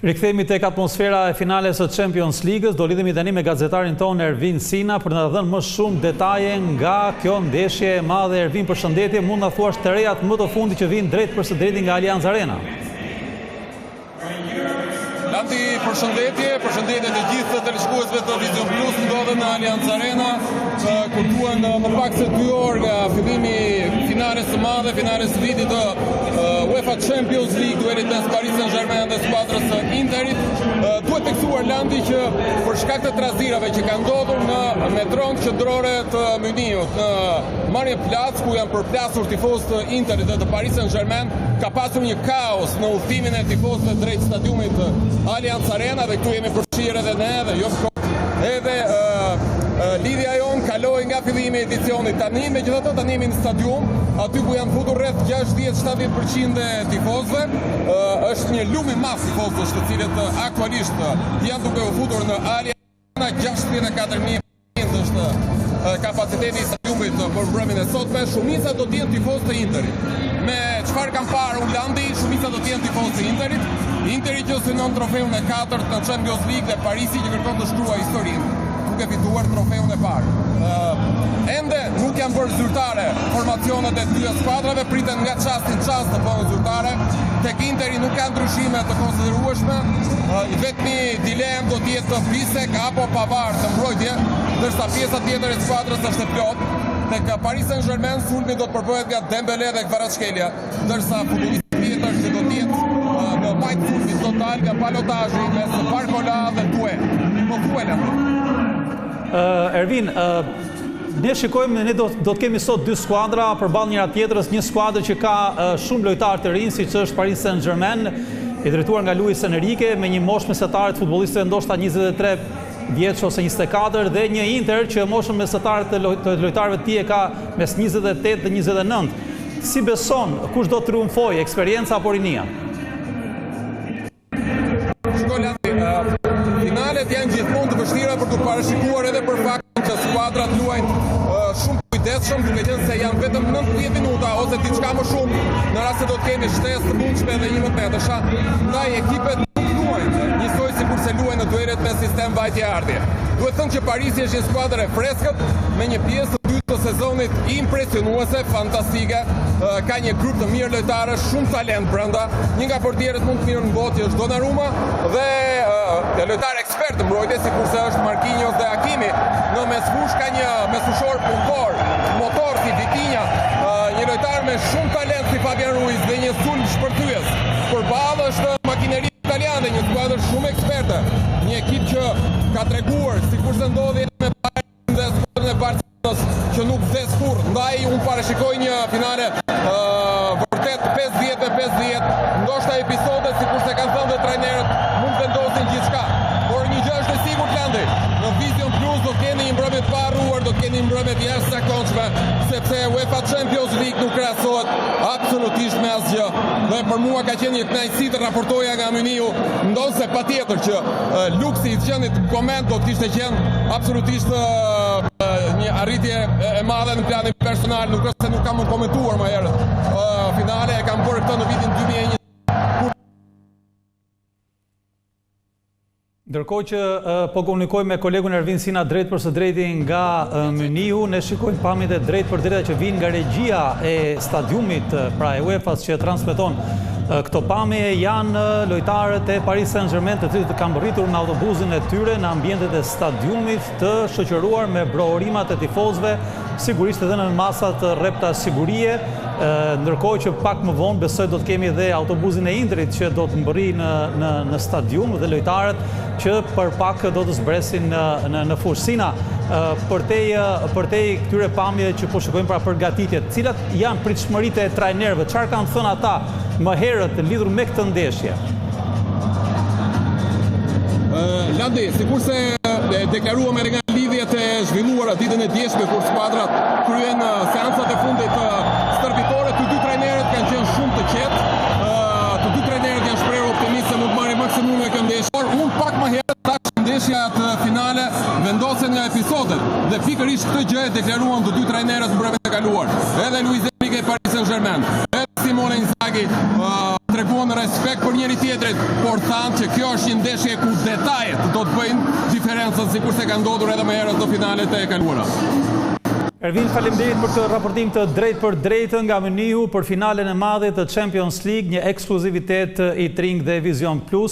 Rikthehemi tek atmosfera e finales së Champions League-s, do lidhemi tani me gazetarin tonë Ervin Sina për na dhënë më shumë detaje nga kjo ndeshje e madhe. Ervin, përshëndetje, mund na thuash të rejat më të fundit që vijnë drejt për së drejti nga Allianz Arena? Landi, përshëndetje të gjithë teleshikuesve të Vision Plus, ndodhen në Allianz Arena, kur duan më pak se 2 orë nga fillimi finales së madhe, finales së vitit të UEFA Champions League, duelit mes Paris Saint-Germain dhe skuadrës së Interit. Duhet theksuar, Landi, që për shkak të trazirave që kanë ndodhur në metron qendrore të Muniut, në Marienplatz, ku janë përplasur tifozët të Interit dhe të Paris Saint-Germain, ka pasur një kaos në udhëtimin e tifozëve drejt stadiumit Allianz Arena, dhe këtu jemi përfshirë edhe ne, edhe lidhja jonë kaloi nga fillimi i edicionit. Megjithatë tani jemi në stadium, aty ku janë futur rreth 60-70% e tifozëve. Është një lum i madh tifozësh, të cilët aktualisht janë duke u futur në Arena. 64.000 është kapaciteti i stadiumit për mbrëmjen e sotme. Shumica do të jenë tifozë të Interit. Me çfarë kanë parë Ulandi, shumica do të jenë tifozë të Interit. Interi që synon trofeun e 4 në Champions League dhe Parisi që kërkon të shkruajë historinë, duke fituar trofeun e parë. Ende nuk janë bërë zyrtare formacionet e 2 skuadrave, priten nga çasti në çast të bëhen zyrtare. Tek Interi nuk ka ndryshime të konsiderueshme. Vetmi dilemë do të jetë Bisek apo Pavard të mbrojtje, ndërsa pjesa tjetër e skuadrës është e plotë. Tek Paris Saint-Germain sulmi do të përbohet nga Dembele dhe Kvaratskhelia, ndërsa futbollisti tjetër që do të jetë në majtë sulmit total nga balotazhi mes Barcola dhe Doué. Po thuela. Ervin, ne shikojmë, ne do të kemi sot 2 skuadra përballë njëra tjetrës, një skuadër që ka shumë lojtarë të rinj, siç është Paris Saint-Germain, i drejtuar nga Luis Enrique, me një moshë mesatare të futbollistëve ndoshta 23 vjeç ose 24, dhe një Inter që moshën mesatare të lojtarëve të tij e ka mes 28 dhe 29. Si beson kush do të triumfojë, eksperjenca apo rinia? Finalet janë gjithmonë të vështira për të parashikuar, edhe për faktin që skuadrat luajnë shumë kujdesshëm, duke qenë se janë vetëm 90 minuta ose diçka më shumë në rast se do të kemi shtesë të mundshme dhe 11-metërsha. Ndaj ekipet nuk luajnë njësoj sikur se luajnë në duelet me sistem vajtje-ardhje. Duhet thënë që Parisi është një skuadër e freskët me një pjesë të dytë të sezonit impresionuese, fantastike. Ka një grup të mirë lojtarë, shumë talent brenda. Një nga portierët mund të mirë në botë është Donnarumma dhe lojtarë ekspert të mbrojtje, sikurse është Marquinhos dhe Hakimi. Në mesfush ka një mesushor punëtor, motor si Vitinha, një lojtar me shumë talent si Fabian Ruiz dhe një sulm shpërthyes. Përballë është makineri italiane, një skuadër shumë eksperte, një ekip që ka treguar sikurse ndodhi me Bayern dhe skuadrën e Barcelonës që nuk vdes kurrë. Ndaj unë parashikoj një finale vërtet 50-50, ndoshta episode sikurse kanë thënë dhe trajnerët mund të vendosin gjithçka. Por një gjë është e sigurt, Landi, në Vision Plus do të keni një mbrëmje të paharruar, do të keni një mbrëmje të jashtëzakonshme, sepse UEFA Champions League nuk krahasohet absolutisht me asgjë. Dhe për mua ka qenë një kënaqësi të raportoja nga Muniu, ndonse patjetër që luksi i qenit koment do të ishte qenë absolutisht një arritje e madhe në planin personal, nuk është se nuk kam komentuar më herët. Finale e kam bërë këtë në vitin 2001. Ndërkohë që po komunikoj me kolegun Ervin Sina drejt për së drejti nga Muniu, ne shikojmë pamjet e drejt për drejta që vinë nga regjia e stadiumit, pra e UEFA-s që transmeton këto pamje. Janë lojtarët e Paris Saint-Germain, të cilët kanë rritur në autobusin e tyre në ambientet e stadiumit, të shoqëruar me brohurimat e tifozëve, sigurisht edhe në masat rrepta sigurie. Ndërkohë që pak më vonë besoj do të kemi edhe autobusin e Interit që do të mbërri në stadium dhe lojtarët që për pak do të zbresin në fushë. Sina, për te këtyre pamje që po shikojmë pra përgatitjet, cilat janë pritshmëritë e trajnerëve, çfarë kanë thënë ata më herët lidhur me këtë ndeshje? Landi, sikurse deklaruam edhe nga lidhjet e zhvilluara ditën e djeshme kur skuadrat kryen seancat e fundit stërvitore, të 2 trajnerët kanë qenë shumë të qetë. Të 2 trajnerët janë shprehur optimist se mund të marrin maksimumin e këtij ndeshje. Por unë pak më herët tash ndeshja të finale vendosen nga episodet dhe pikërisht këtë gjë e deklaruan të 2 trajnerët mbrëmjen e kaluar. Edhe Luis Enrique e Paris Saint-Germain, edhe Simone Inzaghi treguan respekt për njëri tjetrit, por thanë që kjo është një ndeshje ku detajet do të bëjnë diferencën, sikurse ka ndodhur edhe më herët në finalet e kaluara. Ervin, faleminderit për këtë raportim të drejt për drejtë nga Mëniu për finalen e madhe të Champions League, një ekskluzivitet i Tring dhe Vision Plus.